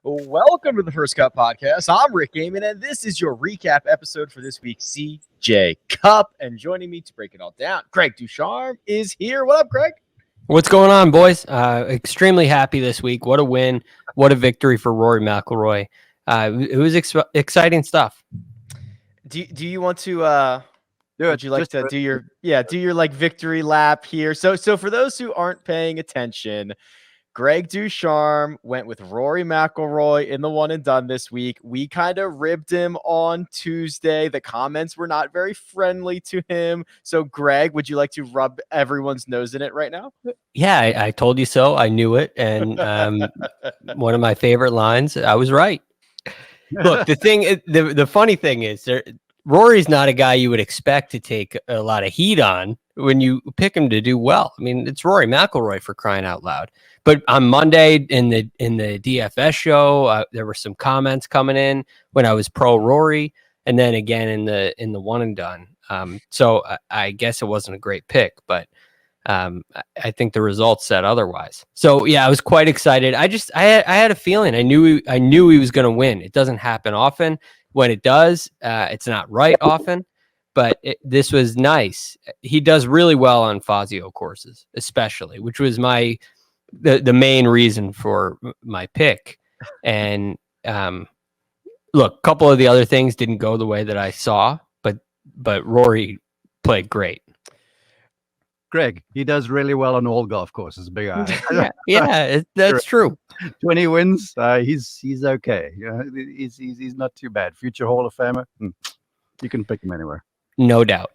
Welcome to the First Cup Podcast. I'm Rick Gehman, and this is your recap episode for this week's CJ Cup. And joining me to break it all down, Greg DuCharme is here. What up, Greg? What's going on, boys? Extremely happy this week. What a win. What a victory for Rory McIlroy. It was exciting stuff. Do you want to would you like to do your like victory lap here? So for those who aren't paying attention, Greg DuCharme went with Rory McIlroy in the one and done this week. We kind of ribbed him on Tuesday. The comments were not very friendly to him. So, Greg, would you like to rub everyone's nose in it right now? Yeah, I told you so. I knew it. And one of my favorite lines, I was right. Look, the funny thing is, Rory's not a guy you would expect to take a lot of heat on when you pick him to do well. I mean, it's Rory McIlroy, for crying out loud. But on Monday in the DFS show, there were some comments coming in when I was pro Rory, and then again in the one and done. So I guess it wasn't a great pick, but I think the results said otherwise. So yeah, I was quite excited. I had a feeling. I knew he was going to win. It doesn't happen often. When it does, it's not right often. But this was nice. He does really well on Fazio courses, especially, which was the main reason for my pick. And look, a couple of the other things didn't go the way that I saw, but Rory played great. Greg, he does really well on all golf courses. Big eye. yeah, that's true. 20 wins. He's okay. He's not too bad. Future Hall of Famer. You can pick him anywhere. No doubt.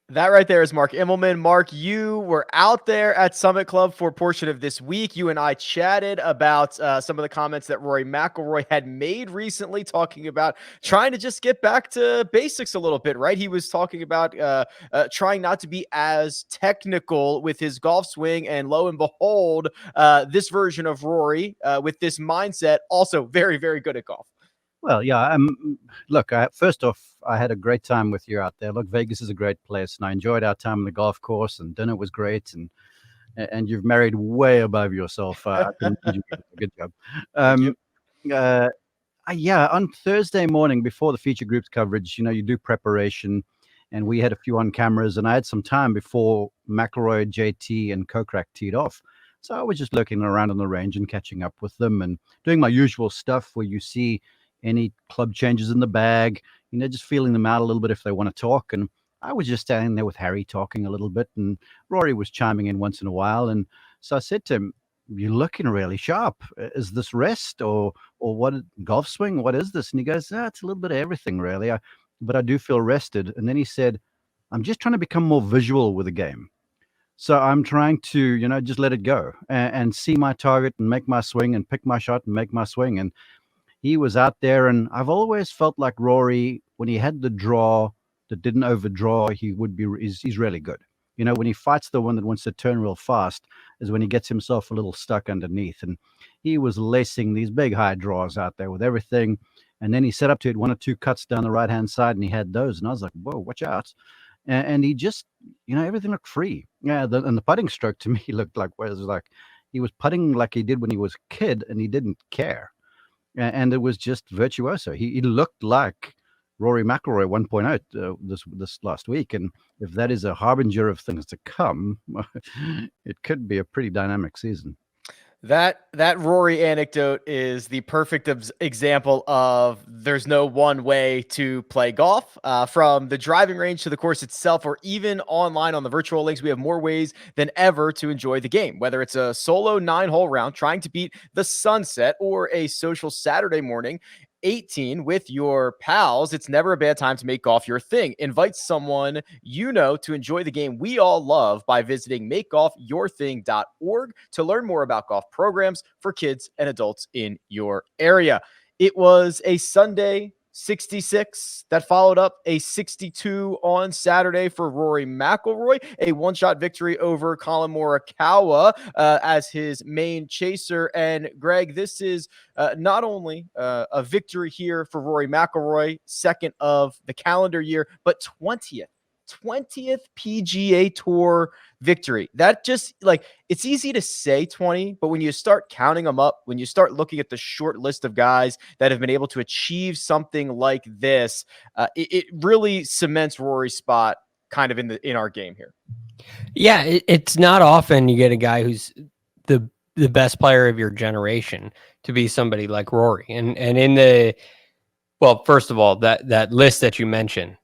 That right there is Mark Immelman. Mark, you were out there at Summit Club for a portion of this week. You and I chatted about some of the comments that Rory McIlroy had made recently, talking about trying to just get back to basics a little bit, right? He was talking about trying not to be as technical with his golf swing, and lo and behold, this version of Rory with this mindset, also very, very good at golf. Well, yeah. Look, first off, I had a great time with you out there. Look, Vegas is a great place, and I enjoyed our time on the golf course, and dinner was great, and you've married way above yourself. Good job. Yeah, on Thursday morning before the feature groups coverage, you do preparation, and we had a few on cameras, and I had some time before McIlroy, JT, and Kokrak teed off. So I was just looking around on the range and catching up with them and doing my usual stuff where you see any club changes in the bag, just feeling them out a little bit if they want to talk. And I was just standing there with Harry talking a little bit, and Rory was chiming in once in a while. And so I said to him, "You're looking really sharp. Is this rest or what? Golf swing? What is this?" And he goes, "It's a little bit of everything, really. But I do feel rested." And then he said, "I'm just trying to become more visual with the game. So I'm trying to, just let it go and see my target and make my swing and pick my shot and make my swing." And he was out there, and I've always felt like Rory, when he had the draw that didn't overdraw, he's really good. When he fights the one that wants to turn real fast is when he gets himself a little stuck underneath. And he was lacing these big high draws out there with everything. And then he set up to it 1 or 2 cuts down the right-hand side, and he had those. And I was like, whoa, watch out. And he just, everything looked free. Yeah, and the putting stroke to me looked like, he was putting like he did when he was a kid, and he didn't care. And it was just virtuoso. He looked like Rory McIlroy 1.0 this last week. And if that is a harbinger of things to come, it could be a pretty dynamic season. That Rory anecdote is the perfect example of there's no one way to play golf. From the driving range to the course itself, or even online on the virtual links, we have more ways than ever to enjoy the game. Whether it's a solo 9-hole round trying to beat the sunset, or a social Saturday morning 18 with your pals, it's never a bad time to make golf your thing. Invite someone to enjoy the game we all love by visiting makegolfyourthing.org to learn more about golf programs for kids and adults in your area. It was a Sunday 66 that followed up a 62 on Saturday for Rory McIlroy, a one-shot victory over Collin Morikawa as his main chaser. And Greg, this is not only a victory here for Rory McIlroy, second of the calendar year, but 20th 20th PGA Tour victory. That just like, it's easy to say 20, but when you start counting them up, when you start looking at the short list of guys that have been able to achieve something like this, it really cements Rory's spot kind of in our game here. Yeah, it's not often you get a guy who's the best player of your generation to be somebody like Rory. And in the, well, first of all, that list that you mentioned,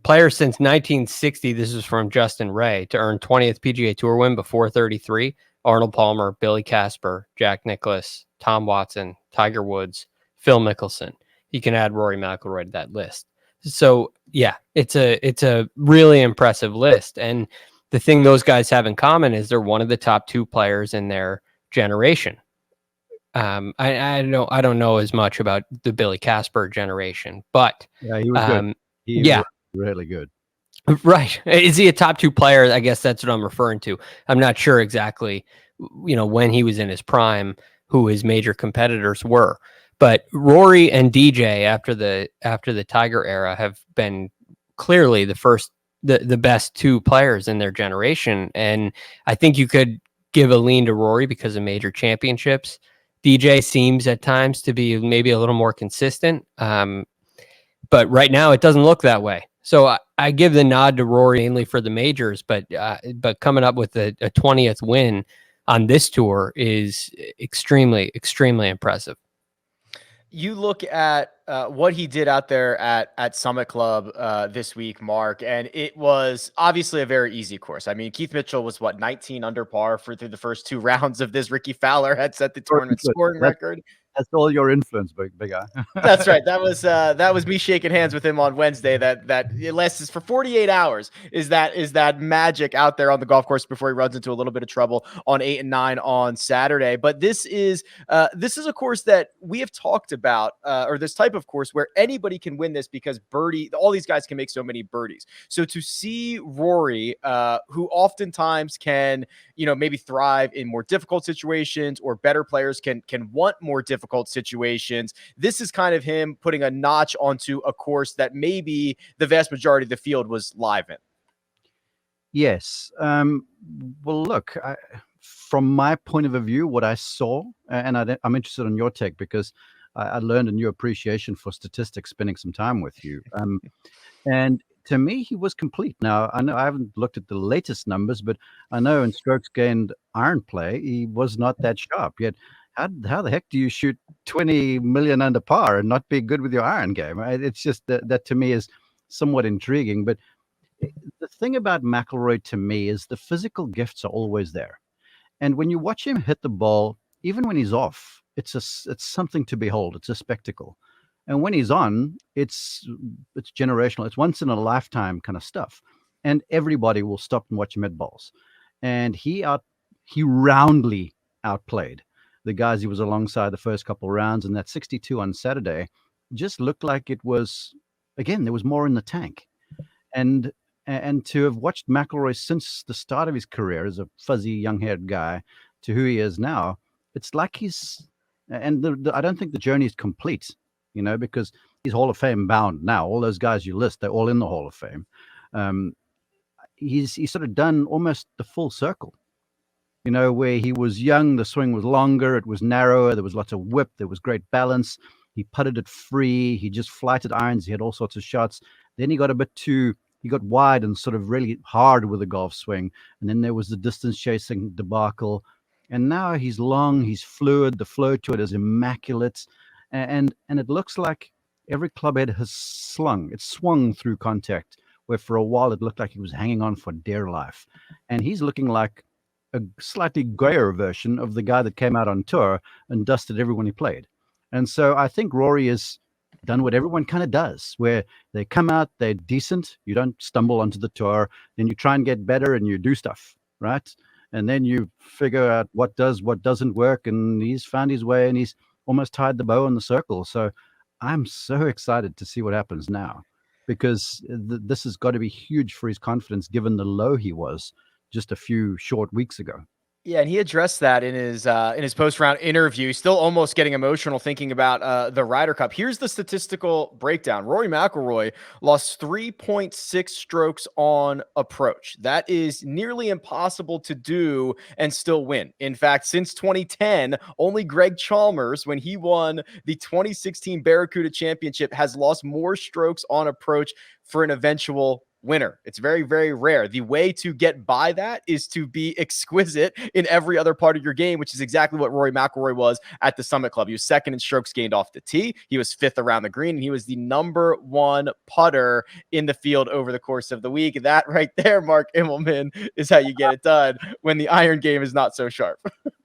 players since 1960, this is from Justin Ray, to earn 20th PGA Tour win before 33, Arnold Palmer, Billy Casper, Jack Nicklaus, Tom Watson, Tiger Woods, Phil Mickelson. You can add Rory McIlroy to that list. So yeah, it's a really impressive list. And the thing those guys have in common is they're one of the top 2 players in their generation. I don't know as much about the Billy Casper generation, but yeah, he was good. He was really good. Right. Is he a top 2 player? I guess that's what I'm referring to. I'm not sure exactly, when he was in his prime, who his major competitors were. But Rory and DJ after the Tiger era have been clearly the best 2 players in their generation. And I think you could give a lean to Rory because of major championships. DJ seems at times to be maybe a little more consistent. But right now it doesn't look that way. So I give the nod to Rory mainly for the majors, but coming up with a 20th win on this tour is extremely, extremely impressive. You look at what he did out there at Summit Club this week, Mark, and it was obviously a very easy course. I mean, Keith Mitchell was 19 under par through the first 2 rounds of this. Rickie Fowler had set the tournament scoring record. That's all your influence, big guy. That's right. That was me shaking hands with him on Wednesday. That it lasts for 48 hours. Is that magic out there on the golf course before he runs into a little bit of trouble on 8 and 9 on Saturday? But this is a course that we have talked about, or this type of course where anybody can win this because all these guys can make so many birdies. So to see Rory, who oftentimes can maybe thrive in more difficult situations, or better players can want more difficult situations. This is kind of him putting a notch onto a course that maybe the vast majority of the field was live in. Yes. Well, look, from my point of view, what I saw, and I'm interested in your take because I learned a new appreciation for statistics spending some time with you. And to me, he was complete. Now, I know I haven't looked at the latest numbers, but I know in strokes gained iron play, he was not that sharp. Yet, how the heck do you shoot 20 million under par and not be good with your iron game? Right? It's just that to me is somewhat intriguing. But the thing about McIlroy to me is the physical gifts are always there. And when you watch him hit the ball, even when he's off, it's something to behold. It's a spectacle. And when he's on, it's generational. It's once in a lifetime kind of stuff. And everybody will stop and watch him hit balls. And he roundly outplayed the guys he was alongside the first couple of rounds. And that 62 on Saturday just looked like it was, again, there was more in the tank. And to have watched McIlroy since the start of his career as a fuzzy, young-haired guy to who he is now, it's like I don't think the journey is complete, because he's Hall of Fame bound now. All those guys you list, they're all in the Hall of Fame. He's sort of done almost the full circle, where he was young, the swing was longer, it was narrower, there was lots of whip, there was great balance. He putted it free, he just flighted irons, he had all sorts of shots. Then he got he got wide and sort of really hard with the golf swing. And then there was the distance chasing debacle. And now he's long, he's fluid, the flow to it is immaculate. And it looks like every club head has swung through contact, where for a while it looked like he was hanging on for dear life. And he's looking like a slightly grayer version of the guy that came out on tour and dusted everyone he played. And so I think Rory has done what everyone kind of does, where they come out, they're decent, you don't stumble onto the tour, then you try and get better and you do stuff, right? And then you figure out what doesn't work, and he's found his way and he's almost tied the bow on the circle. So I'm so excited to see what happens now, because this has got to be huge for his confidence given the low he was just a few short weeks ago. Yeah, and he addressed that in his post-round interview. Still almost getting emotional thinking about the Ryder Cup. Here's the statistical breakdown. Rory McIlroy lost 3.6 strokes on approach. That is nearly impossible to do and still win. In fact, since 2010, only Greg Chalmers, when he won the 2016 Barracuda Championship, has lost more strokes on approach for an eventual winner. It's very, very rare. The way to get by that is to be exquisite in every other part of your game, which is exactly what Rory McIlroy was at the Summit Club. He was second in strokes gained off the tee. He was fifth around the green, and he was the number one putter in the field over the course of the week. That right there, Mark Immelman, is how you get it done when the iron game is not so sharp.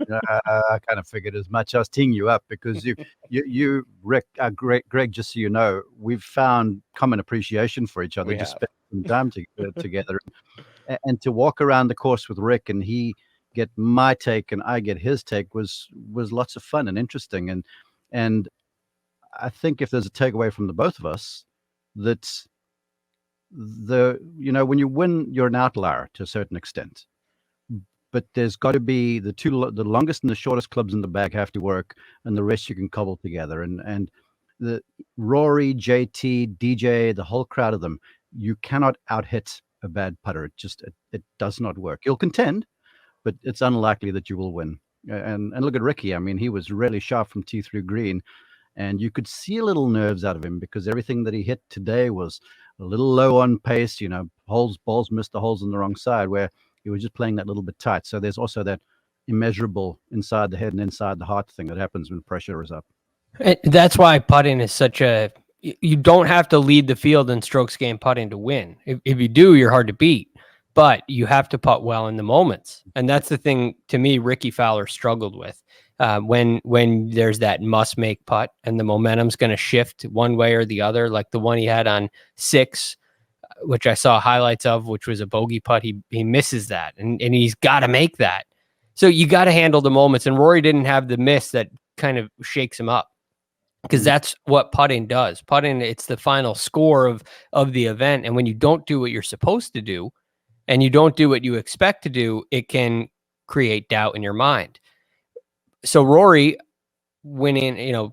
I kind of figured as much. I was teeing you up because you Rick, Greg, just so you know, we've found common appreciation for each other. Just spend some time together, and to walk around the course with Rick and he get my take and I get his take was lots of fun and interesting. And I think if there's a takeaway from the both of us, that when you win, you're an outlier to a certain extent. But there's got to be the longest and the shortest clubs in the bag have to work, and the rest you can cobble together. And the Rory, JT, DJ, the whole crowd of them, you cannot out-hit a bad putter. It does not work. You'll contend, but it's unlikely that you will win. And look at Rickie. I mean, he was really sharp from tee through green, and you could see a little nerves out of him because everything that he hit today was a little low on pace. Balls missed the holes on the wrong side where he was just playing that little bit tight. So there's also that immeasurable inside the head and inside the heart thing that happens when pressure is up. That's why putting is you don't have to lead the field in strokes gained putting to win. If you do, you're hard to beat, but you have to putt well in the moments. And that's the thing, to me, Rickie Fowler struggled with. When there's that must-make putt and the momentum's going to shift one way or the other, like the one he had on 6, which I saw highlights of, which was a bogey putt. He misses that, and he's got to make that. So you got to handle the moments, and Rory didn't have the miss that kind of shakes him up, because that's what putting does. Putting, it's the final score of the event, and when you don't do what you're supposed to do, and you don't do what you expect to do, it can create doubt in your mind. So Rory winning,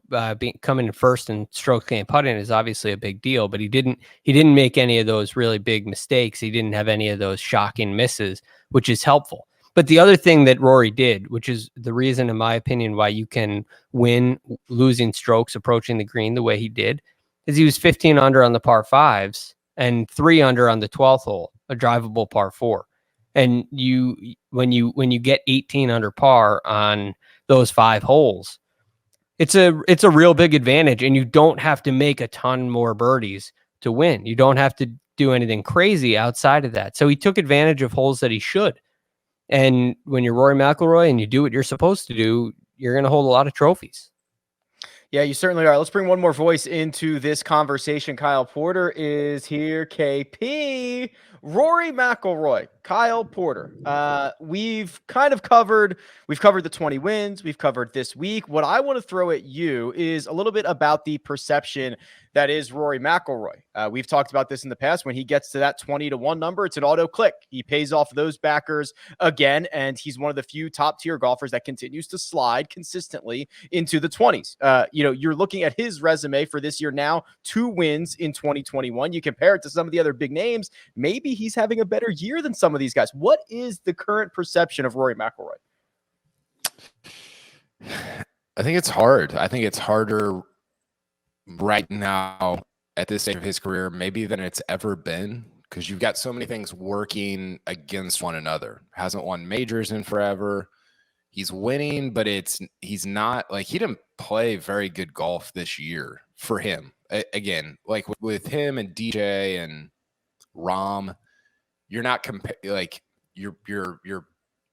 coming in first in strokes gained putting is obviously a big deal, but he didn't make any of those really big mistakes. He didn't have any of those shocking misses, which is helpful. But the other thing that Rory did, which is the reason, in my opinion, why you can win losing strokes approaching the green the way he did, is he was 15 under on the par 5s and 3 under on the 12th hole, a drivable par 4. And when you get 18 under par on those 5 holes, it's a real big advantage, and you don't have to make a ton more birdies to win. You don't have to do anything crazy outside of that. So he took advantage of holes that he should. And when you're Rory McIlroy and you do what you're supposed to do, you're going to hold a lot of trophies. Yeah, you certainly are. Let's bring one more voice into this conversation. Kyle Porter is here. KP, Rory McIlroy, Kyle Porter. We've covered the 20 wins. We've covered this week. What I want to throw at you is a little bit about the perception that is Rory McIlroy. We've talked about this in the past. When he gets to that 20-1 number, it's an auto click. He pays off those backers again, and he's one of the few top tier golfers that continues to slide consistently into the 20s. You're looking at his resume for this year now, 2 wins in 2021. You compare it to some of the other big names. Maybe he's having a better year than some of these guys. What is the current perception of Rory McIlroy? I think it's hard. I think it's harder right now at this stage of his career maybe than it's ever been, because you've got so many things working against one another. Hasn't won majors in forever. He's winning, but he's not, like, he didn't play very good golf this year for him. Again, like with him and DJ and Rahm, you're not like your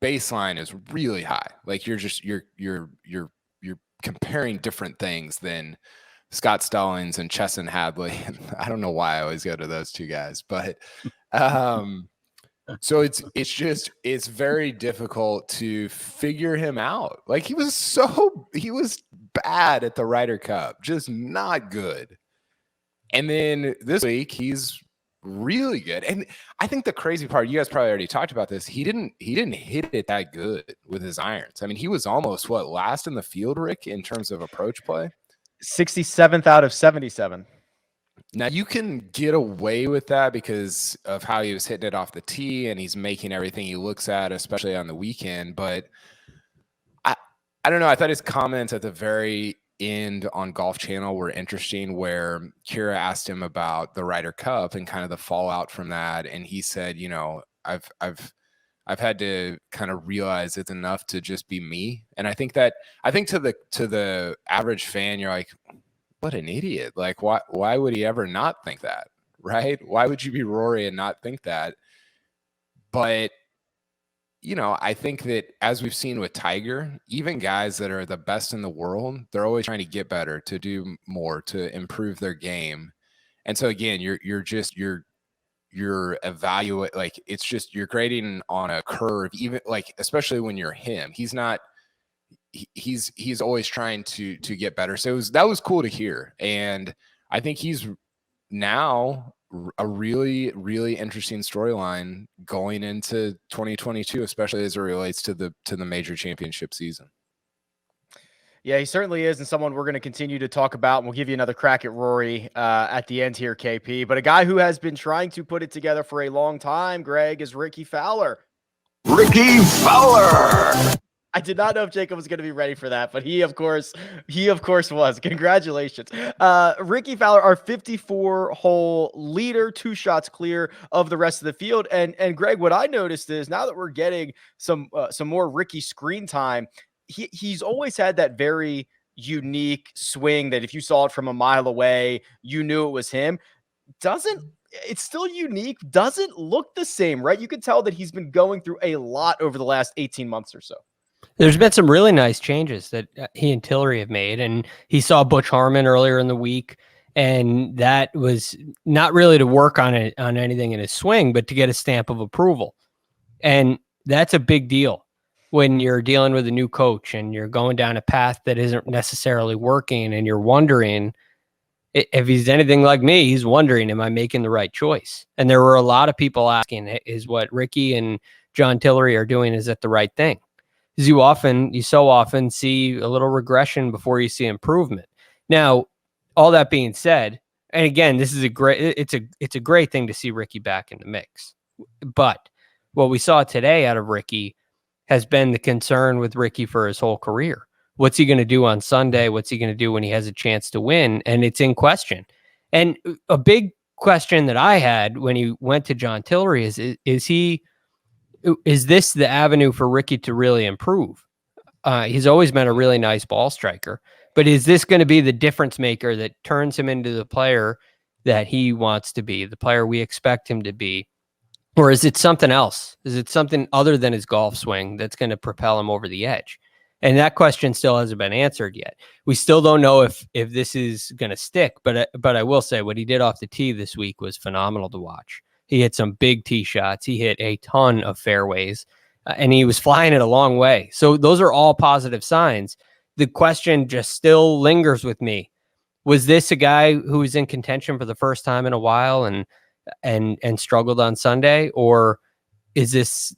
baseline is really high. Like you're comparing different things than Scott Stallings and Chesson Hadley. I don't know why I always go to those two guys, but so it's very difficult to figure him out. Like he was bad at the Ryder Cup, just not good. And then this week he's really good. And I think the crazy part, you guys probably already talked about this, he didn't hit it that good with his irons. I mean, he was almost last in the field, Rick, in terms of approach play. 67th out of 77. Now you can get away with that because of how he was hitting it off the tee and he's making everything he looks at, especially on the weekend. But I don't know. I thought his comments at the very end on Golf Channel were interesting, where Kira asked him about the Ryder Cup and kind of the fallout from that, and he said, you know, I've had to kind of realize it's enough to just be me. And I think to the average fan, you're like, what an idiot. Like, why would he ever not think that? Right? Why would you be Rory and not think that? But you know, I think that as we've seen with Tiger, even guys that are the best in the world, they're always trying to get better, to do more, to improve their game. And so again, you're evaluate, like, it's just, you're grading on a curve, even like, especially when you're him. He's always trying to get better. So that was cool to hear. And I think he's now a really, really interesting storyline going into 2022, especially as it relates to the major championship season. Yeah, he certainly is, and someone we're going to continue to talk about, and we'll give you another crack at Rory at the end here, KP. But a guy who has been trying to put it together for a long time, Greg, is Rickie Fowler. Rickie Fowler! I did not know if Jacob was going to be ready for that, but he of course was. Congratulations. Rickie Fowler, our 54-hole leader, 2 shots clear of the rest of the field. And Greg, what I noticed is now that we're getting some more Rickie screen time, he's always had that very unique swing that if you saw it from a mile away, you knew it was him. It's still unique, doesn't look the same, right? You could tell that he's been going through a lot over the last 18 months or so. There's been some really nice changes that he and Tillery have made, and he saw Butch Harmon earlier in the week, and that was not really to work on anything in his swing, but to get a stamp of approval. And that's a big deal when you're dealing with a new coach and you're going down a path that isn't necessarily working, and you're wondering if he's anything like me. He's wondering, am I making the right choice? And there were a lot of people asking, is what Rickie and John Tillery are doing, is it the right thing? Because you so often see a little regression before you see improvement. Now, all that being said, and again, this is it's a great thing to see Rickie back in the mix. But what we saw today out of Rickie has been the concern with Rickie for his whole career. What's he going to do on Sunday? What's he going to do when he has a chance to win? And it's in question. And a big question that I had when he went to John Tillery is this the avenue for Rickie to really improve? He's always been a really nice ball striker, but is this going to be the difference maker that turns him into the player that he wants to be, the player we expect him to be? Or is it something else? Is it something other than his golf swing that's going to propel him over the edge? And that question still hasn't been answered yet. We still don't know if this is going to stick, but I will say what he did off the tee this week was phenomenal to watch. He hit some big tee shots. He hit a ton of fairways, and he was flying it a long way. So those are all positive signs. The question just still lingers with me. Was this a guy who was in contention for the first time in a while and struggled on Sunday? Or is this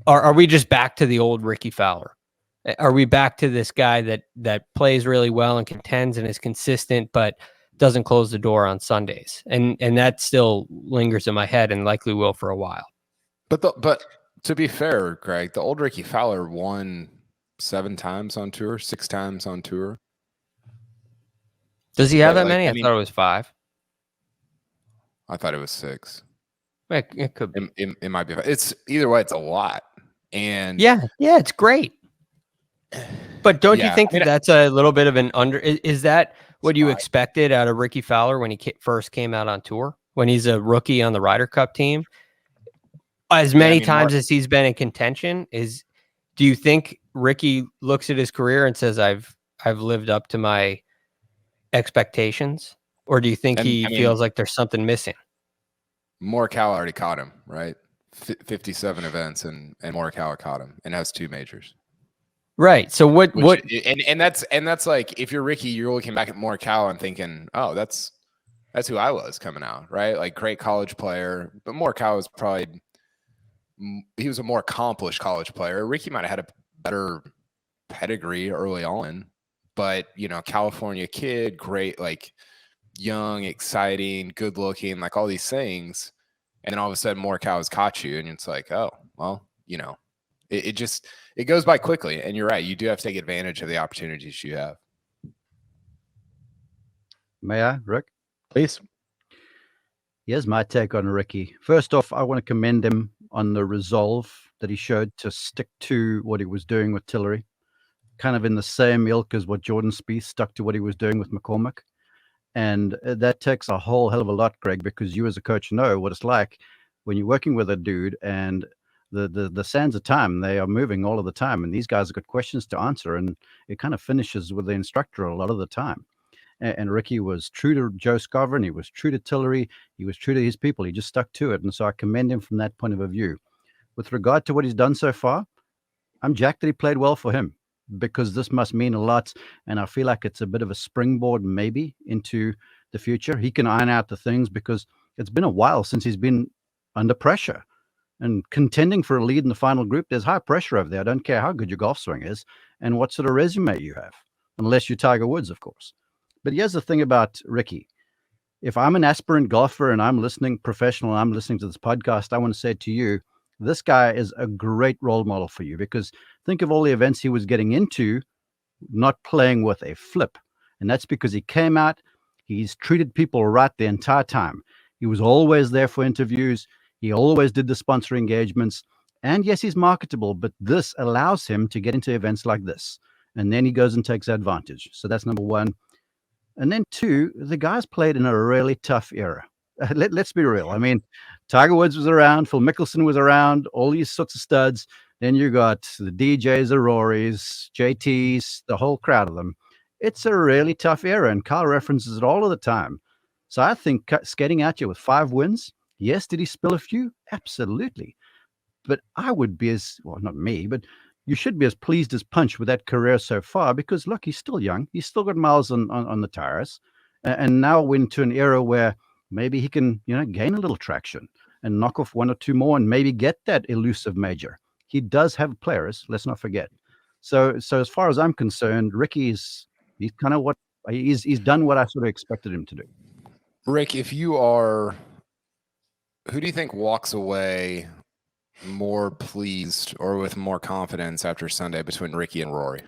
are we just back to the old Rickie Fowler? Are we back to this guy that plays really well and contends and is consistent, but doesn't close the door on Sundays? And that still lingers in my head and likely will for a while. But to be fair, Greg, the old Rickie Fowler won 7 times on tour, 6 times on tour. Does he have that many? I thought it was 5. I thought it was 6. It could be. It might be. It's either way. It's a lot. And yeah, it's great. But don't you think that's a little bit of an under? Is that what you expected out of Rickie Fowler when he first came out on tour, when he's a rookie on the Ryder Cup team? As many times as he's been in contention, do you think Rickie looks at his career and says, I've lived up to my expectations? Or do you think he feels like there's something missing? Morikawa already caught him, right? 57 events, and Morikawa caught him and has 2 majors. Right. So and that's like, if you're Rickie, you're looking back at Morikawa and thinking, oh, that's That's who I was coming out, right? Like great college player, but Morikawa was probably he was a more accomplished college player. Rickie might have had a better pedigree early on, but California kid, great, like young, exciting, good looking, like all these things. And then all of a sudden Morikawa's caught you, and it's like, oh, well, it goes by quickly. And you're right, you do have to take advantage of the opportunities you have. May I, Rick? Please. Here's my take on Rickie. First off, I want to commend him on the resolve that he showed to stick to what he was doing with Tillery, kind of in the same ilk as what Jordan Spieth stuck to what he was doing with McCormick. And that takes a whole hell of a lot, Greg, because you as a coach know what it's like when you're working with a dude and the sands of time, they are moving all of the time. And these guys have got questions to answer. And it kind of finishes with the instructor a lot of the time. And Rickie was true to Joe Scovern. He was true to Tillery. He was true to his people. He just stuck to it. And so I commend him from that point of view. With regard to what he's done so far, I'm jacked that he played well for him, because this must mean a lot. And I feel like it's a bit of a springboard maybe into the future. He can iron out the things, because it's been a while since he's been under pressure. And contending for a lead in the final group, there's high pressure over there. I don't care how good your golf swing is and what sort of resume you have, unless you're Tiger Woods, of course. But here's the thing about Rickie. If I'm an aspirant golfer and I'm listening professional, and I'm listening to this podcast, I want to say to you, this guy is a great role model for you, because think of all the events he was getting into, not playing with a flip. And that's because he came out, he's treated people right the entire time. He was always there for interviews. He always did the sponsor engagements. And yes, he's marketable, but this allows him to get into events like this. And then he goes and takes advantage. So that's number one. And then two, the guy's played in a really tough era. Let's be real. I mean, Tiger Woods was around, Phil Mickelson was around, all these sorts of studs. Then you got the DJs, the Rorys, JTs, the whole crowd of them. It's a really tough era, and Kyle references it all of the time. So I think skating out here with 5 wins, yes, did he spill a few? Absolutely. But I would be not me, but you should be as pleased as punch with that career so far, because look, he's still young. He's still got miles on the tires. And now we're into an era where maybe he can, gain a little traction and knock off 1 or 2 more and maybe get that elusive major. He does have players, let's not forget. So as far as I'm concerned, Rickie's kind of he's done what I sort of expected him to do. Rick, who do you think walks away more pleased or with more confidence after Sunday between Rickie and Rory?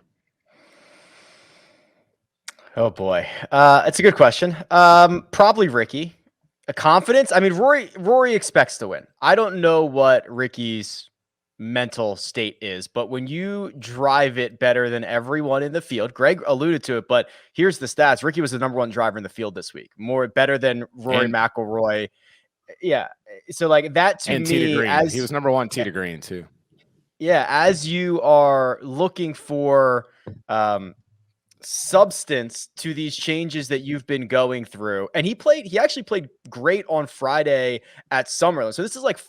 Oh boy, it's a good question. Probably Rickie. Confidence. I mean, Rory expects to win. I don't know what Rickie's mental state is, but when you drive it better than everyone in the field, Greg alluded to it, but here's the stats. Rickie was the #1 driver in the field this week, better than Rory McIlroy. Yeah. So like that to me, as he was #1 tee to green too. Yeah. As you are looking for, substance to these changes that you've been going through. And he actually played great on Friday at Summerlin. So this is like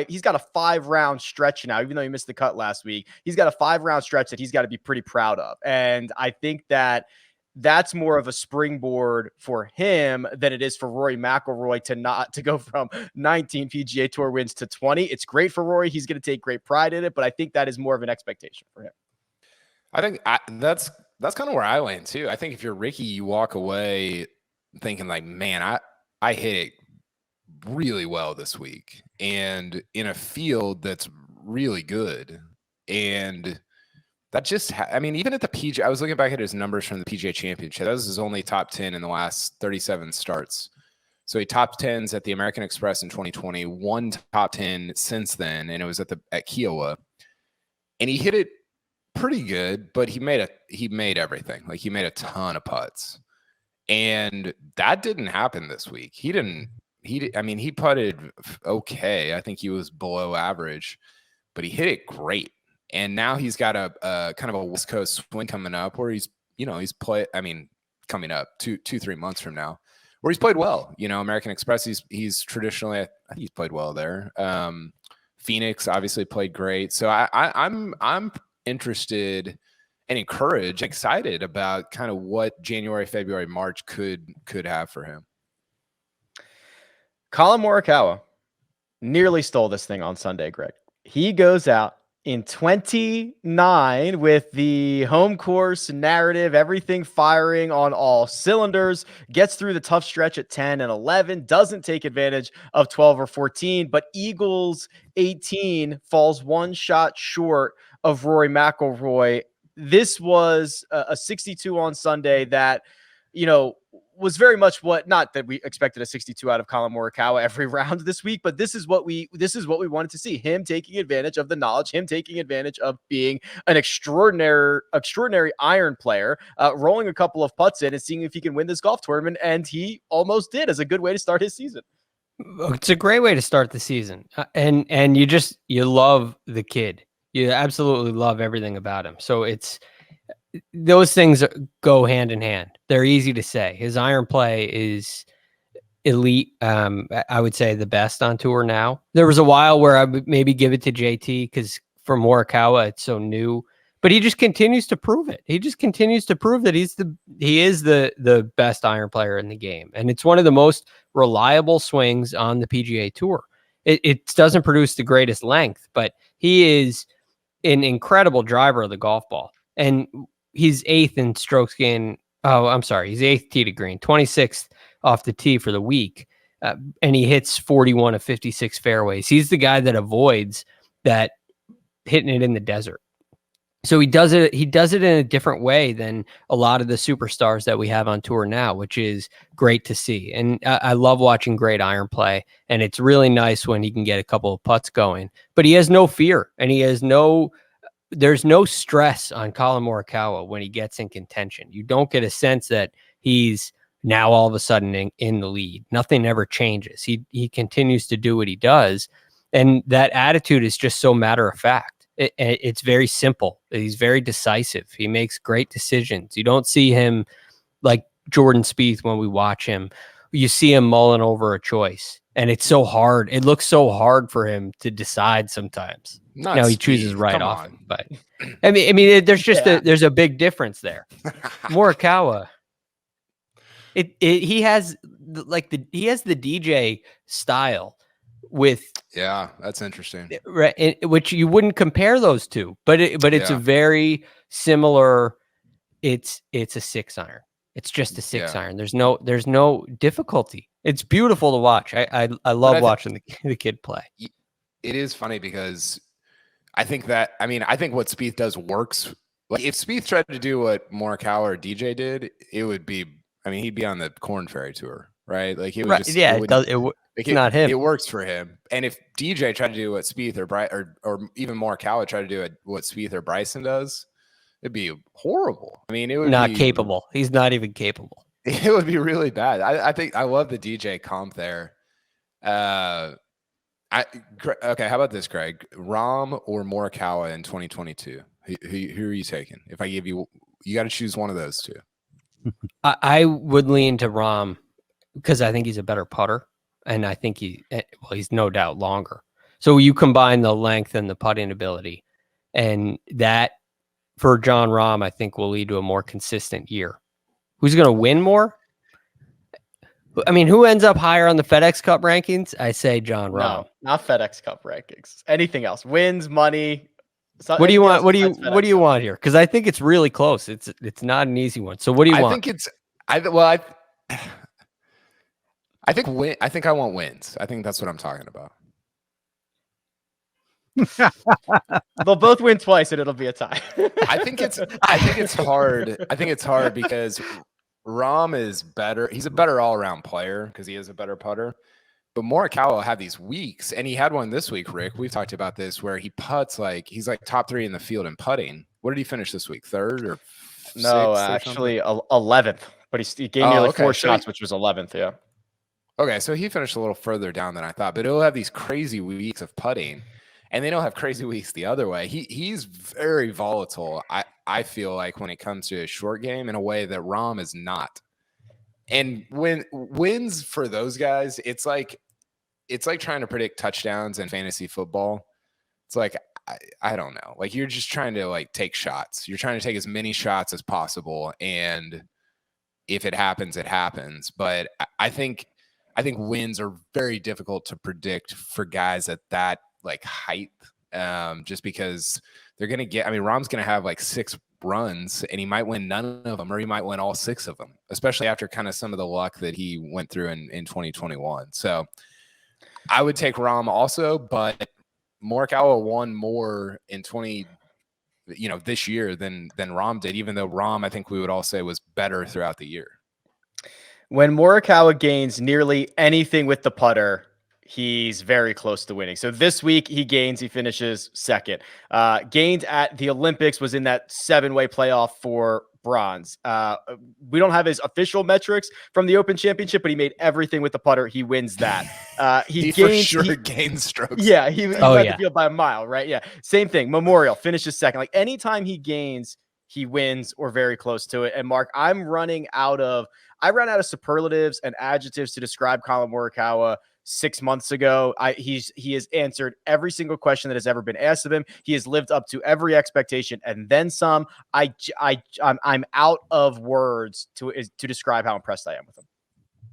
he's got a 5-round stretch now, even though he missed the cut last week. He's got a 5-round stretch that he's got to be pretty proud of. And I think that's more of a springboard for him than it is for Rory McIlroy to go from 19 PGA Tour wins to 20. It's great for Rory. He's going to take great pride in it, but I think that is more of an expectation for him. I think that's kind of where I land too. I think if you're Rickie, you walk away thinking like, man, I hit it really well this week, and in a field that's really good. And that even at the PGA, I was looking back at his numbers from the PGA Championship. That was his only top 10 in the last 37 starts. So he top 10s at the American Express in 2020, 1 top 10 since then, and it was at Kiowa. And he hit it pretty good, but he made everything. Like, he made a ton of putts, and that didn't happen this week. He putted okay. I think he was below average, but he hit it great. And now he's got a kind of a West Coast swing coming up where coming up 2-3 months from now, where he's played well. American Express, he's traditionally, I think he's played well there. Phoenix obviously played great. So I'm interested and encouraged, excited about kind of what January, February, March could have for him. Collin Morikawa nearly stole this thing on Sunday, Greg. He goes out in 29 with the home course narrative, everything firing on all cylinders, gets through the tough stretch at 10 and 11, doesn't take advantage of 12 or 14, but Eagles 18 falls one shot short of Rory McIlroy. This was a 62 on Sunday that, was very much not that we expected a 62 out of Collin Morikawa every round this week, but this is what we wanted to see. Him taking advantage of the knowledge, him taking advantage of being an extraordinary iron player, rolling a couple of putts in and seeing if he can win this golf tournament. And he almost did, as a good way to start his season. It's a great way to start the season. And you love the kid. You absolutely love everything about him. So those things go hand in hand. They're easy to say. His iron play is elite. I would say the best on tour now. There was a while where I would maybe give it to JT because for Morikawa, it's so new, but he just continues to prove it. He just continues to prove that he is the best iron player in the game. And it's one of the most reliable swings on the PGA Tour. It doesn't produce the greatest length, but he is an incredible driver of the golf ball. And he's 8th in strokes gain. Oh, I'm sorry. He's 8th tee to green, 26th off the tee for the week. And he hits 41 of 56 fairways. He's the guy that avoids that hitting it in the desert. So he does it in a different way than a lot of the superstars that we have on tour now, which is great to see. And I love watching great iron play. And it's really nice when he can get a couple of putts going, but he has no fear and there's no stress on Collin Morikawa when he gets in contention. You don't get a sense that he's now all of a sudden in the lead. Nothing ever changes. He continues to do what he does. And that attitude is just so matter of fact. It's very simple. He's very decisive. He makes great decisions. You don't see him like Jordan Spieth when we watch him. You see him mulling over a choice. And it's so hard. It looks so hard for him to decide sometimes. Now he chooses right off. But I mean, there's just there's a big difference there. Morikawa, he has the DJ style with that's interesting, right? Which you wouldn't compare those two, but it's a very similar. It's a 6-iron. It's just a 6-iron. There's no difficulty. It's beautiful to watch. I love watching the kid play. It is funny because I think what Spieth does works. Like if Spieth tried to do what Morikawa or DJ did, it would be. I mean, he'd be on the Corn Ferry Tour, right? Like it would just. Yeah, it's not him. It works for him. And if DJ tried to do what Spieth or even Morikawa tried to do what Spieth or Bryson does, it'd be horrible. I mean, it would not be capable. He's not even capable. It would be really bad. I think I love the DJ comp there. Okay, how about this, Greg? Rahm or Morikawa in 2022? Who are you taking? If I give you got to choose one of those two. I would lean to Rahm because I think he's a better putter, and I think he's no doubt longer. So you combine the length and the putting ability, and that for Jon Rahm, I think will lead to a more consistent year. Who's going to win more? I mean, who ends up higher on the FedEx Cup rankings? I say Jon Rahm. No, not FedEx Cup rankings. Anything else? Wins, money. What do you want? What do you want here? Because I think it's really close. It's not an easy one. So what do you want? I think I want wins. I think that's what I'm talking about. They'll both win twice and it'll be a tie. I think it's hard. I think it's hard because Rahm is better. He's a better all-around player because he is a better putter. But Morikawa will have these weeks, and he had one this week, Rick. We've talked about this, where he putts he's top 3 in the field in putting. What did he finish this week? 3rd or 6th? No, actually 11th. But he gave me 4 shots, which was 11th. Yeah. Okay, so he finished a little further down than I thought, but he'll have these crazy weeks of putting, and they don't have crazy weeks the other way. He's very volatile. I feel like when it comes to a short game in a way that Rahm is not. And when wins for those guys, it's like trying to predict touchdowns in fantasy football. It's like I don't know. Like you're just trying to take shots. You're trying to take as many shots as possible, and if it happens, it happens. But I think I think wins are very difficult to predict for guys at that like height, just because they're going to get, I mean, Rahm's going to have like 6 runs and he might win none of them, or he might win all 6 of them, especially after kind of some of the luck that he went through in 2021. So I would take Rahm also, but Morikawa won more in this year than Rahm did, even though Rahm, I think we would all say, was better throughout the year. When Morikawa gains nearly anything with the putter, he's very close to winning. So this week he finishes second. Gained at the Olympics, was in that 7-way playoff for bronze. We don't have his official metrics from the Open Championship, but he made everything with the putter. He wins that. He gains strokes. Yeah, he led the field by a mile, right? Yeah, same thing. Memorial finishes second. Like anytime he gains, he wins or very close to it. And Mark, I ran out of superlatives and adjectives to describe Collin Morikawa 6 months ago. He has answered every single question that has ever been asked of him. He has lived up to every expectation and then some. I'm out of words to describe how impressed I am with him.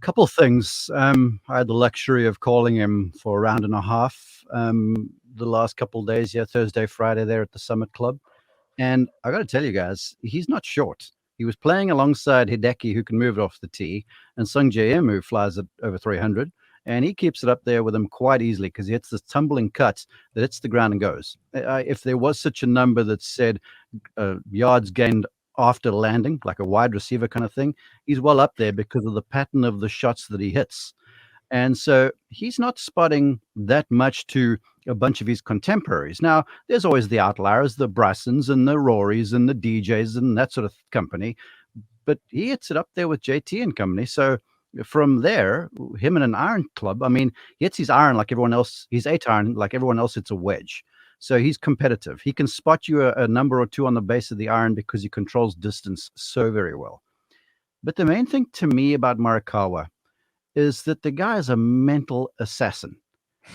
Couple of things. I had the luxury of calling him for a round and a half the last couple of days. Yeah, Thursday, Friday there at the Summit Club. And I got to tell you guys, he's not short. He was playing alongside Hideki, who can move it off the tee, and Sung Jae Im, who flies at over 300. And he keeps it up there with him quite easily because he hits this tumbling cut that hits the ground and goes. If there was such a number that said yards gained after landing, like a wide receiver kind of thing, he's well up there because of the pattern of the shots that he hits. And so he's not spotting that much to a bunch of his contemporaries. Now, there's always the outliers, the Brysons and the Rorys and the DJs and that sort of company. But he hits it up there with JT and company. So from there, him and an iron club, I mean, he hits his iron like everyone else. He's 8 iron like everyone else hits a wedge. So he's competitive. He can spot you a number or two on the base of the iron because he controls distance so very well. But the main thing to me about Morikawa is that the guy is a mental assassin.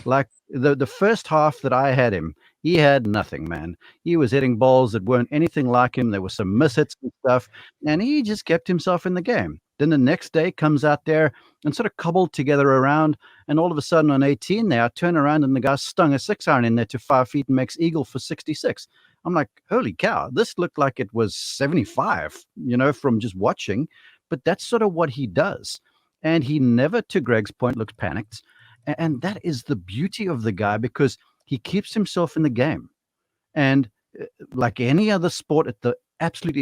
Like the first half that I had him, he had nothing, man. He was hitting balls that weren't anything like him. There were some mishits and stuff, and he just kept himself in the game. Then the next day comes out there and sort of cobbled together around, and all of a sudden on 18 there, I turn around and the guy stung a 6-iron in there to 5 feet and makes eagle for 66. I'm like, holy cow, this looked like it was 75, from just watching. But that's sort of what he does. And he never, to Greg's point, looks panicked. And that is the beauty of the guy because he keeps himself in the game. And like any other sport at the absolutely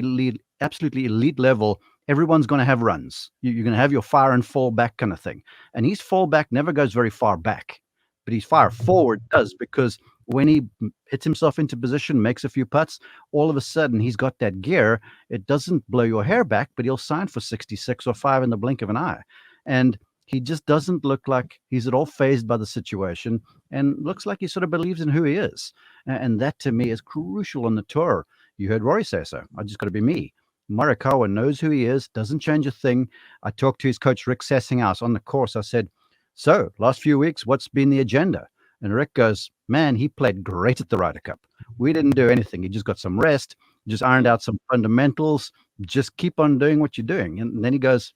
elite level, everyone's going to have runs. You're going to have your fire and fall back kind of thing. And his fall back never goes very far back, but his fire forward does, because when he hits himself into position, makes a few putts, all of a sudden he's got that gear. It doesn't blow your hair back, but he'll sign for 66 or 5 in the blink of an eye. And he just doesn't look like he's at all fazed by the situation, and looks like he sort of believes in who he is. And that to me is crucial on the tour. You heard Rory say so. I just got to be me. Morikawa knows who he is, doesn't change a thing. I talked to his coach, Rick Sessinghouse, on the course. I said, so last few weeks, what's been the agenda? And Rick goes, man, he played great at the Ryder Cup. We didn't do anything. He just got some rest, just ironed out some fundamentals, just keep on doing what you're doing. And then he goes,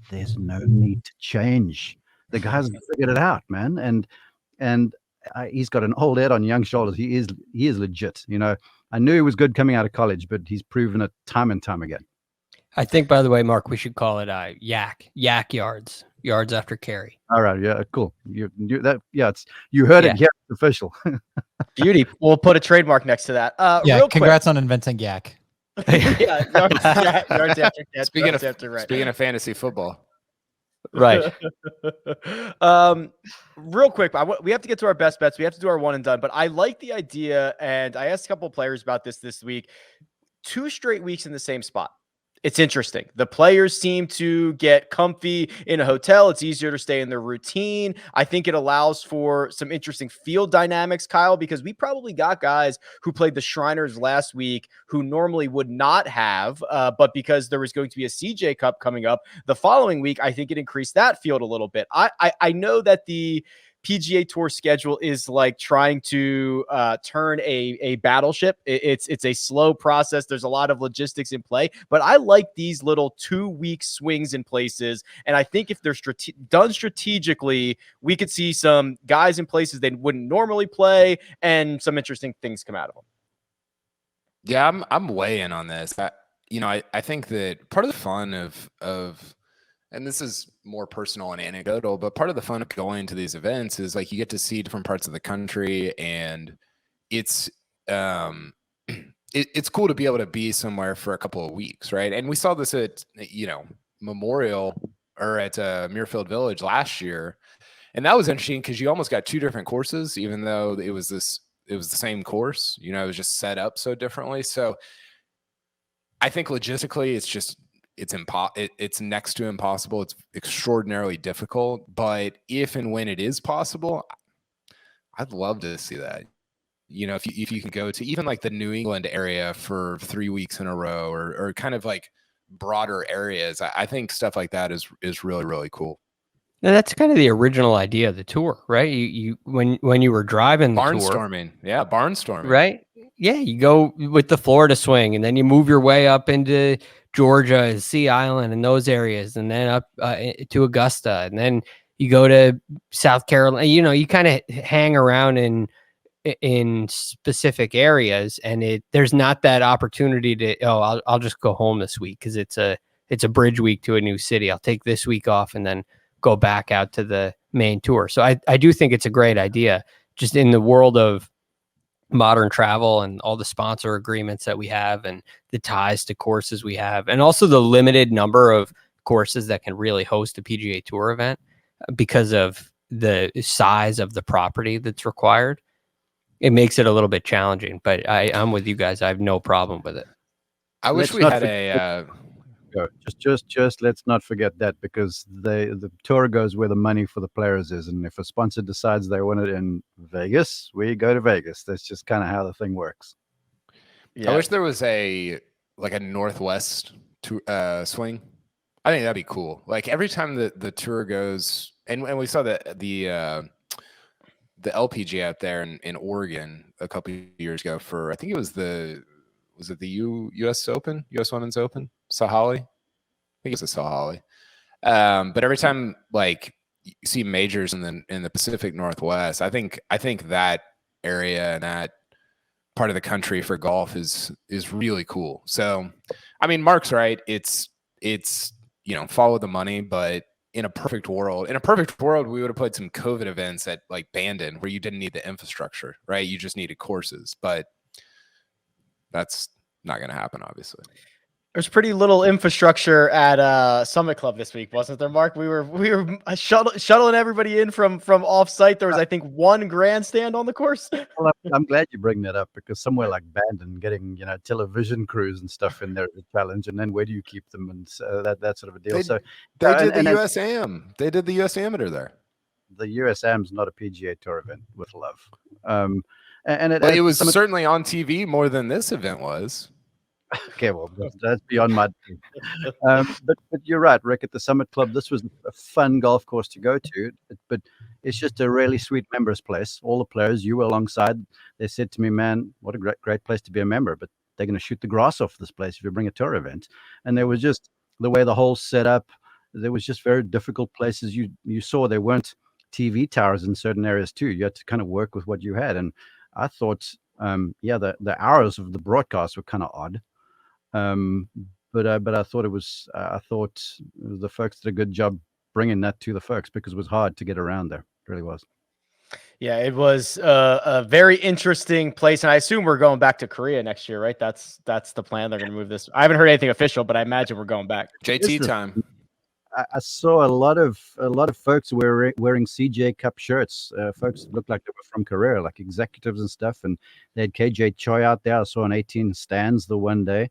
there's no need to change. The guy's figured it out, man. And he's got an old head on young shoulders. He is legit. I knew he was good coming out of college, but he's proven it time and time again. I think, by the way, Mark, we should call it yak yards after carry. All right, yeah, cool. You heard it. Yeah, it's official. Beauty. We'll put a trademark next to that. Real congrats quick on inventing yak. Yards after Speaking of fantasy football. Right. Real quick, we have to get to our best bets. We have to do our one and done, but I like the idea, and I asked a couple of players about this week. 2 straight weeks in the same spot. It's interesting. The players seem to get comfy in a hotel. It's easier to stay in their routine. I think it allows for some interesting field dynamics, Kyle, because we probably got guys who played the Shriners last week who normally would not have, but because there was going to be a CJ Cup coming up the following week, I think it increased that field a little bit. I know that the PGA Tour schedule is like trying to turn a battleship. It's a slow process. There's a lot of logistics in play, but I like these little 2-week swings in places. And I think if they're done strategically, we could see some guys in places they wouldn't normally play and some interesting things come out of them. Yeah, I'm way in on this. I think that part of the fun of and this is more personal and anecdotal, but part of the fun of going to these events is like you get to see different parts of the country, and it's it's cool to be able to be somewhere for a couple of weeks, right? And we saw this at Memorial or at Muirfield Village last year, and that was interesting because you almost got two different courses, even though it was the same course. It was just set up so differently. So I think logistically, it's next to impossible. It's extraordinarily difficult, but if and when it is possible, I'd love to see that. If you can go to even like the New England area for 3 weeks in a row, or kind of like broader areas, I think stuff like that is really, really cool. Now, that's kind of the original idea of the tour, right? You when you were driving the barnstorming, barnstorming, right? Yeah, you go with the Florida swing, and then you move your way up into Georgia and Sea Island and those areas, and then up to Augusta, and then you go to South Carolina. You kind of hang around in specific areas, and there's not that opportunity to I'll just go home this week because it's a bridge week to a new city. I'll take this week off and then go back out to the main tour. So I do think it's a great idea, just in the world of modern travel and all the sponsor agreements that we have and the ties to courses we have, and also the limited number of courses that can really host a PGA Tour event because of the size of the property that's required. It makes it a little bit challenging, but I'm with you guys. I have no problem with it. I wish we had just let's not forget that, because the tour goes where the money for the players is, and if a sponsor decides they want it in Vegas, we go to Vegas. That's just kind of how the thing works. Yeah. I wish there was a Northwest swing. I think that'd be cool. Like every time the tour goes, and we saw the LPGA out there in Oregon a couple of years ago for, I think it was the U.S. Open, U.S. Women's Open, Sahali. I think it was a Sahali. But every time like you see majors in the Pacific Northwest, I think that area and that part of the country for golf is really cool. So, I mean, Mark's right. It's follow the money, but in a perfect world, we would have played some COVID events at like Bandon where you didn't need the infrastructure, right? You just needed courses, but that's not going to happen, obviously. There's pretty little infrastructure at Summit Club this week, wasn't there, Mark? We were shuttling everybody in from off site. There was, I think, one grandstand on the course. Well, I'm glad you bring that up, because somewhere like Bandon, getting television crews and stuff in there is a challenge. And then where do you keep them, and that sort of a deal. They did the USAM. They did the US Amateur there. The USAM is not a PGA Tour event, with love. It was certainly on TV more than this event was. Okay, well, that's beyond my but you're right, Rick. At the Summit Club, this was a fun golf course to go to, but it's just a really sweet members place. All the players, you were alongside, they said to me, man, what a great place to be a member, but they're going to shoot the grass off this place if you bring a tour event. And there was just the way the whole set up, there was just very difficult places. You saw there weren't TV towers in certain areas too. You had to kind of work with what you had. And I thought, the hours of the broadcast were kind of odd. But I thought the folks did a good job bringing that to the folks, because it was hard to get around there. It really was. Yeah, it was a very interesting place, and I assume we're going back to Korea next year, right? That's the plan. They're going to move this. I haven't heard anything official, but I imagine we're going back. JT time. I saw a lot of folks wearing CJ Cup shirts. Folks that looked like they were from Korea, like executives and stuff, and they had KJ Choi out there. I saw an 18 stands the one day.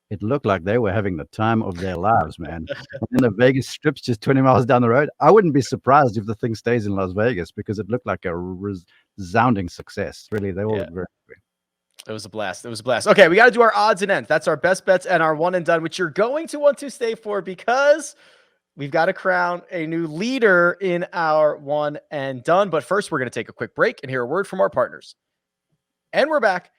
It looked like they were having the time of their lives, man. And the Vegas Strip's just 20 miles down the road. I wouldn't be surprised if the thing stays in Las Vegas, because it looked like a resounding success. Really, they all looked very great. It was a blast. Okay, we got to do our odds and ends. That's our best bets and our one and done, which you're going to want to stay for, because we've got to crown a new leader in our one and done. But first, we're going to take a quick break and hear a word from our partners. And we're back.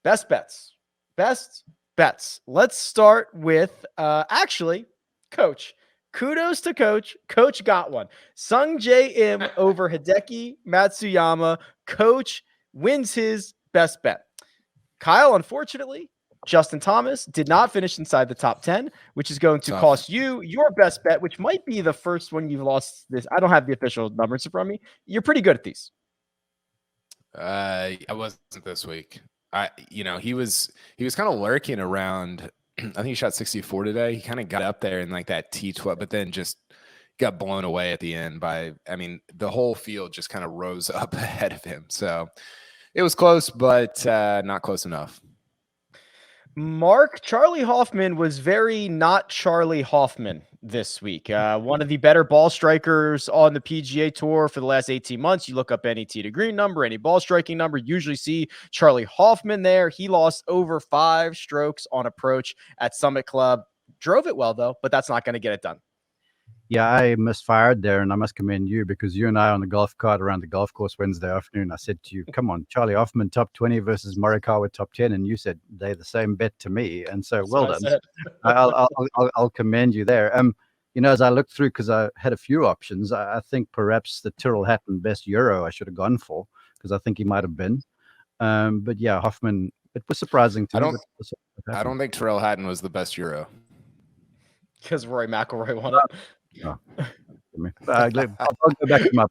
Best bets. Best bets. Let's start with actually, Coach. Kudos to Coach. Coach got one. Sung Jae Im over Hideki Matsuyama. Coach wins his best bet. Kyle, unfortunately, Justin Thomas did not finish inside the top 10, which is going to cost you your best bet, which might be the first one you've lost this. I don't have the official numbers in front of me. You're pretty good at these. I wasn't this week. He was kind of lurking around. I think he shot 64 today. He kind of got up there in like that T12, but then just got blown away at the end the whole field just kind of rose up ahead of him. So it was close, but not close enough. Mark, Charlie Hoffman was very not Charlie Hoffman this week. One of the better ball strikers on the PGA Tour for the last 18 months. You look up any tee to green number, any ball striking number, usually see Charlie Hoffman there. He lost over 5 strokes on approach at Summit Club. Drove it well, though, but that's not going to get it done. Yeah, I misfired there, and I must commend you because you and I on the golf cart around the golf course Wednesday afternoon, I said to you, come on, Charlie Hoffman top 20 versus Morikawa top 10, and you said they're the same bet to me, and so well done. I'll commend you there. As I looked through, because I had a few options, I think perhaps the Tyrrell Hatton best Euro I should have gone for because I think he might have been. But yeah, Hoffman, it was surprising to me. I don't think Tyrrell Hatton was the best Euro. Because Rory McIlroy won it. Oh. I'll go back to my.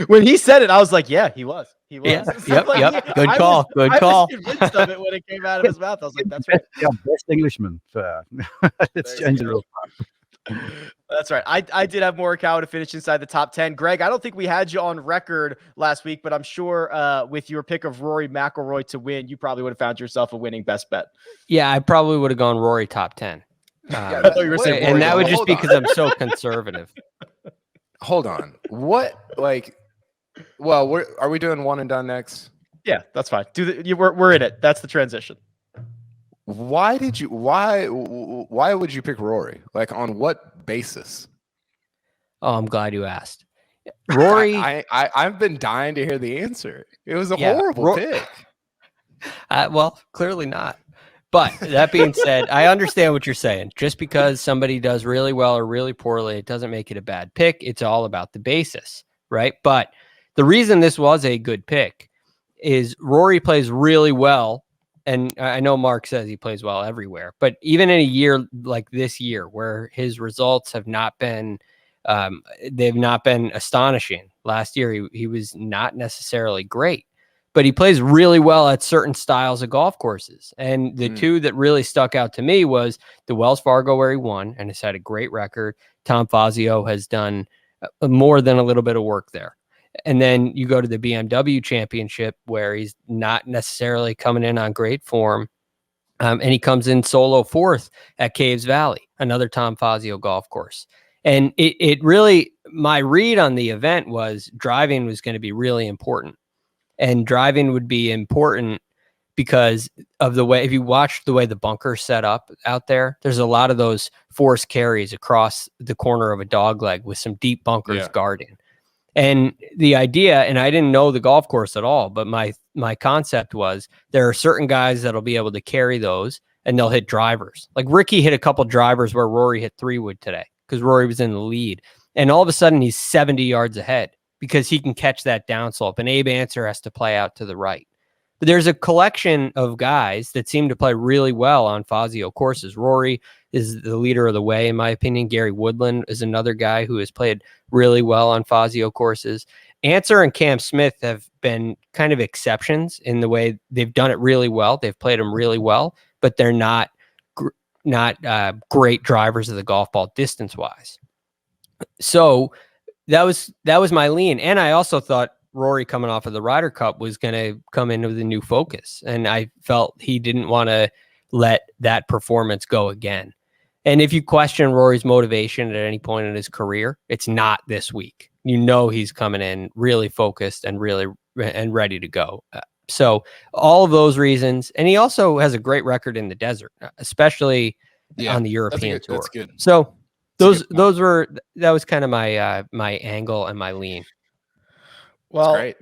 When he said it, I was like, "Yeah, he was. He was." Yeah, yep. Good call. Good call. I was convinced of it when it came out of his mouth. I was like, "That's right." Yeah, best Englishman. Let's change it real fast. That's right. I did have Morikawa to finish inside the top 10. Greg, I don't think we had you on record last week, but I'm sure with your pick of Rory McIlroy to win, you probably would have found yourself a winning best bet. Yeah, I probably would have gone Rory top 10. I thought you were saying and that would just be because I'm so conservative. Hold on. What? Are we doing one and done next? Yeah, that's fine. We're in it. That's the transition. Why would you pick Rory? Like, on what basis? Oh, I'm glad you asked. Rory, I've been dying to hear the answer. It was a horrible pick. Well, clearly not. But that being said, I understand what you're saying. Just because somebody does really well or really poorly, it doesn't make it a bad pick. It's all about the basis, right? But the reason this was a good pick is Rory plays really well. And I know Mark says he plays well everywhere, but even in a year like this year where his results have not been, they've not been astonishing. Last year, he was not necessarily great. But he plays really well at certain styles of golf courses. And the two that really stuck out to me was the Wells Fargo where he won and has had a great record. Tom Fazio has done more than a little bit of work there. And then you go to the BMW Championship where he's not necessarily coming in on great form. And he comes in solo 4th at Caves Valley, another Tom Fazio golf course. And it really, my read on the event was driving was going to be really important. And driving would be important because of the way, if you watch the way the bunker's set up out there, there's a lot of those forced carries across the corner of a dog leg with some deep bunkers guarding. And the idea, and I didn't know the golf course at all, but my concept was there are certain guys that'll be able to carry those and they'll hit drivers. Like Rickie hit a couple drivers where Rory hit 3-wood today because Rory was in the lead. And all of a sudden he's 70 yards ahead, because he can catch that downslope, and Abe Answer has to play out to the right. But there's a collection of guys that seem to play really well on Fazio courses. Rory is the leader of the way, in my opinion. Gary Woodland is another guy who has played really well on Fazio courses. Answer and Cam Smith have been kind of exceptions in the way they've done it really well. They've played them really well, but they're not great drivers of the golf ball distance-wise. So that was my lean. And I also thought Rory coming off of the Ryder Cup was going to come in with a new focus. And I felt he didn't want to let that performance go again. And if you question Rory's motivation at any point in his career, it's not this week. You know, he's coming in really focused and ready to go. So all of those reasons. And he also has a great record in the desert, especially on the European tour. That's good. So That was kind of my my angle and my lean. Well, great.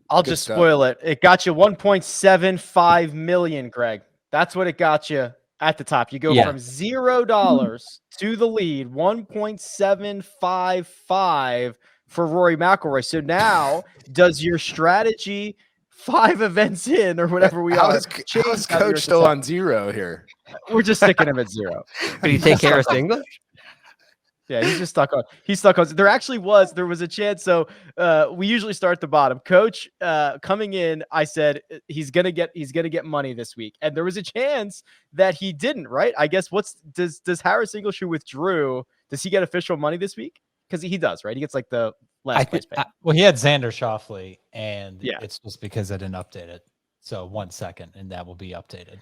I'll Good just stuff. spoil it. It got you 1.75 million, Greg. That's what it got you at the top. You go Yeah. from $0 to the lead, 1.755 for Rory McIlroy. So now, does your strategy 5 events in or whatever we How are is change Coach now that still you're at on 0 here? the top? We're just sticking him at 0. Did he take Harris English? Yeah, he's just stuck on. He's stuck on. There was a chance. So we usually start at the bottom. Coach coming in, I said he's gonna get money this week, and there was a chance that he didn't. Right? I guess does Harris English, who withdrew, does he get official money this week? Because he does, right? He gets like the last place pay. Well, he had Xander Schauffele, and Yeah. it's just because I didn't update it. So 1 second, and that will be updated.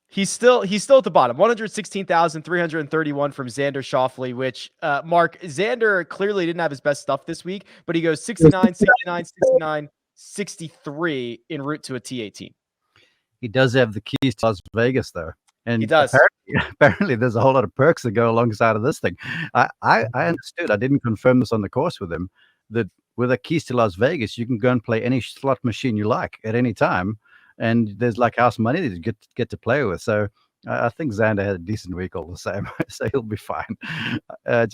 He's still at the bottom. 116,331 from Xander Schauffele, which Mark, Xander clearly didn't have his best stuff this week, but he goes 69, 69, 69, 63 en route to a T18. He does have the keys to Las Vegas, though. And He does. Apparently, there's a whole lot of perks that go alongside of this thing. I understood. I didn't confirm this on the course with him, that with the keys to Las Vegas, you can go and play any slot machine you like at any time. And there's like house money that you get to play with. So I think Xander had a decent week all the same. So he'll be fine. I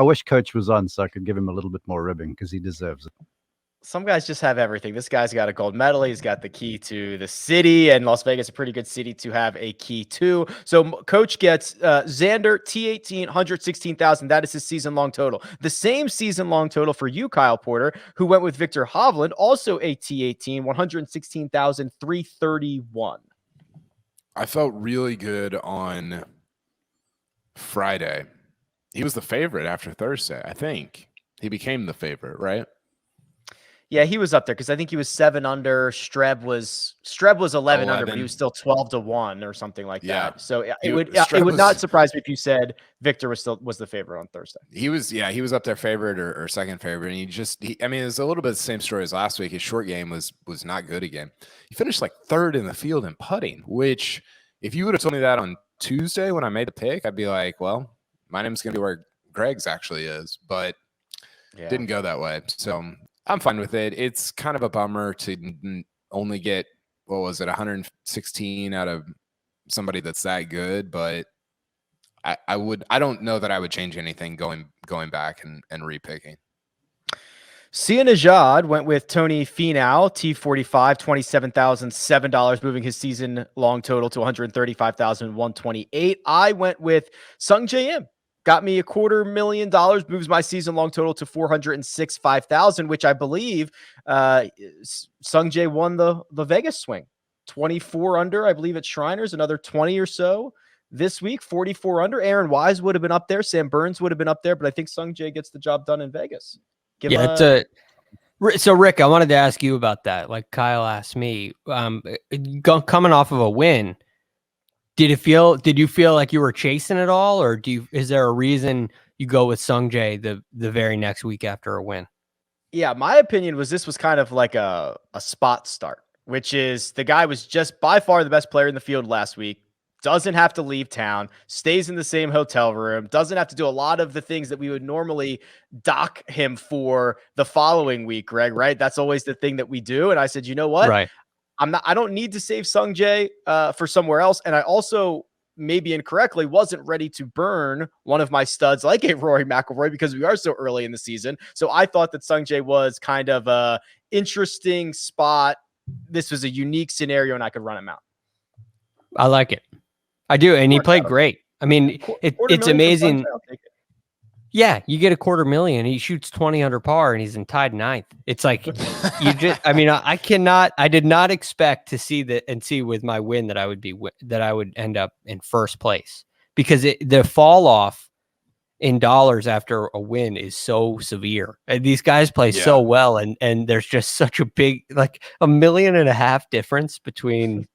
wish Coach was on so I could give him a little bit more ribbing because he deserves it. Some guys just have everything. This guy's got a gold medal. He's got the key to the city, and Las Vegas, a pretty good city to have a key to. So Coach gets Xander, T18, 116,000. That is his season-long total. The same season-long total for you, Kyle Porter, who went with Victor Hovland, also a T18, 116,331. I felt really good on Friday. He was the favorite after Thursday, I think. He became the favorite, right? Yeah, he was up there because I think he was 7 under. Streb was 11 under, but he was still 12-1 or something like that. So it would not surprise me if you said Victor was the favorite on Thursday. He was up there favorite or second favorite, and I mean, it's a little bit the same story as last week. His short game was not good again. He finished like 3rd in the field in putting, which if you would have told me that on Tuesday when I made the pick, I'd be like, well, my name's gonna be where Greg's actually is, but didn't go that way. So I'm fine with it. It's kind of a bummer to only get, 116 out of somebody that's that good, but I don't know that I would change anything going back and repicking. Sia Nejad went with Tony Finau, T45, $27,007, moving his season-long total to $135,128. I went with Sung J M. Got me $250,000, moves my season-long total to $406,500, which I believe Sung Jae won the Vegas swing. 24 under, I believe, at Shriners, another 20 or so this week, 44 under. Aaron Wise would have been up there. Sam Burns would have been up there, but I think Sung Jae gets the job done in Vegas. So Rick, I wanted to ask you about that. Like Kyle asked me, coming off of a win, did you feel like you were chasing it all, or is there a reason you go with Sung Jae the very next week after a win? Yeah, my opinion was this was kind of like a spot start, which is the guy was just by far the best player in the field last week, doesn't have to leave town, stays in the same hotel room, doesn't have to do a lot of the things that we would normally dock him for the following week, Greg, right? That's always the thing that we do. And I said, you know what? Right. I don't need to save Sung Jae for somewhere else. And I also, maybe incorrectly, wasn't ready to burn one of my studs like a Rory McIlroy because we are so early in the season. So I thought that Sung Jae was kind of a interesting spot. This was a unique scenario and I could run him out. I like it. I do. And he played great. I mean, it's amazing. Yeah, you get $250,000. He shoots 20 under par, and he's in tied 9th. It's like I mean, I did not expect to see with my win that I would end up in first place because the fall off in dollars after a win is so severe. And these guys play so well, and there's just such a big, like $1.5 million difference between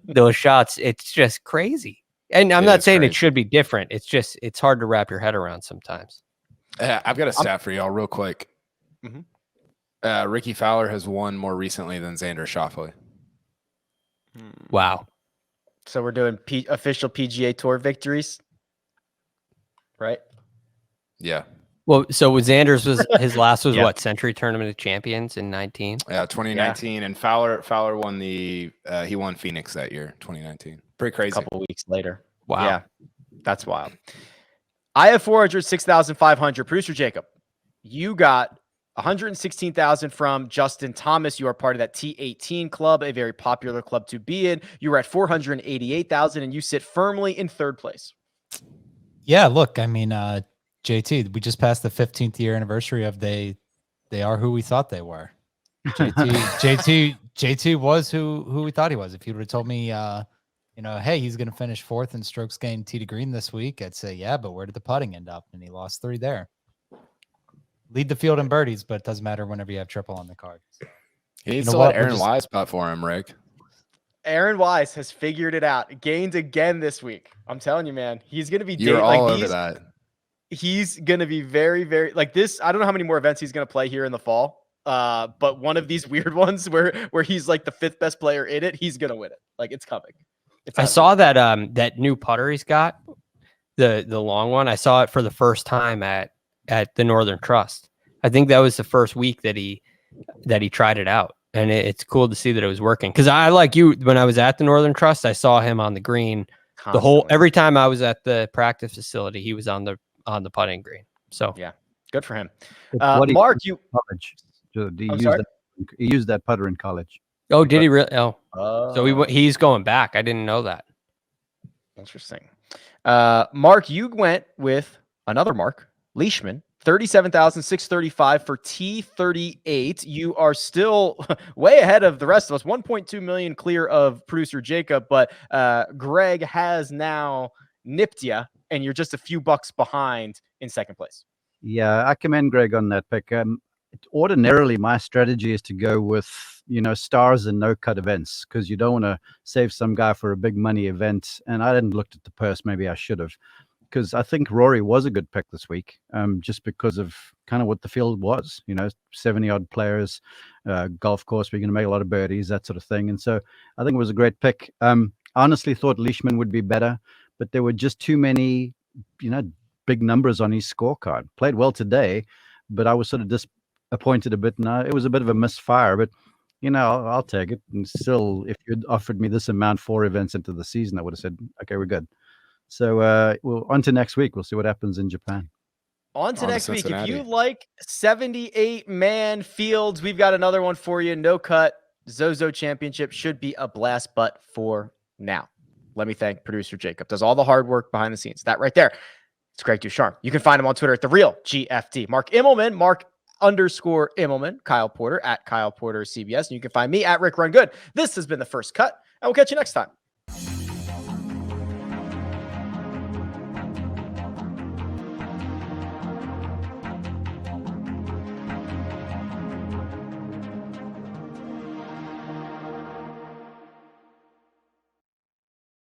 those shots. It's just crazy. And I'm not saying it should be different. It's hard to wrap your head around sometimes. I've got a stat for y'all real quick. Mm-hmm. Rickie Fowler has won more recently than Xander Schauffele. Wow. So we're doing official PGA Tour victories, right? Yeah. Well, so Xander's was his last was Yeah. what, Century Tournament of Champions in 19? Yeah, 2019, and Fowler won he won Phoenix that year, 2019. Pretty A crazy. couple weeks later. Wow. Yeah, that's wild. I have 400, 6,500. Producer Jacob, you got 116,000 from Justin Thomas. You are part of that T18 club, a very popular club to be in. You were at 488,000, and you sit firmly in third place. Yeah, look, I mean, JT, we just passed the 15th year anniversary of they are who we thought they were. JT was who we thought he was. If you would have told me, hey, he's going to finish fourth in strokes gained tee to green this week, I'd say, yeah, but where did the putting end up? And he lost 3 there. Lead the field in birdies, but it doesn't matter whenever you have triple on the card. He needs You know to what? let We're Aaron just- Wise putt for him, Rick. Aaron Wise has figured it out. Gained again this week. I'm telling you, man. He's going to be You're all over that. He's going to be very, very like this. I don't know how many more events he's going to play here in the fall. But one of these weird ones where he's like the 5th best player in it, he's going to win it. Like it's coming. I saw that that new putter he's got, the long one. I saw it for the first time at the Northern Trust. I think that was the first week that he tried it out, and it's cool to see that it was working. Because I, like you, when I was at the Northern Trust, I saw him on the green every time I was at the practice facility. He was on the putting green. So yeah, good for him. What he Mark, did you. in college. So he I'm used that putter in college. oh, did he really? Oh, so Oh, he's going back. I didn't know that. interesting. Mark, you went with another Mark Leishman. 37,635 for T38. You are still way ahead of the rest of us. 1.2 million clear of producer Jacob, but Greg has now nipped you, and you're just a few bucks behind in second place. Yeah, I commend Greg on that pick. Ordinarily, my strategy is to go with stars and no cut events because you don't want to save some guy for a big money event. And I didn't look at the purse. Maybe I should have, because I think Rory was a good pick this week, just because of kind of what the field was. 70 odd players, golf course. We're going to make a lot of birdies, that sort of thing. And so I think it was a great pick. I honestly thought Leishman would be better, but there were just too many, big numbers on his scorecard. Played well today, but I was sort of disappointed a bit. And it was a bit of a misfire, but I'll take it. And still, if you'd offered me this amount 4 events into the season, I would have said, okay, we're good. So we'll on to next week. We'll see what happens in Japan. On to next week. If Cincinnati. you like 78-man fields, we've got another one for you. No cut. Zozo Championship should be a blast, but for now, let me thank producer Jacob. Does all the hard work behind the scenes. That right there. It's Greg DuCharme. You can find him on Twitter at @TheRealGFT. Mark Immelman, Mark_Immelman, Kyle Porter at Kyle Porter CBS. And you can find me at Rick Run Good. This has been The First Cut, and we'll catch you next time.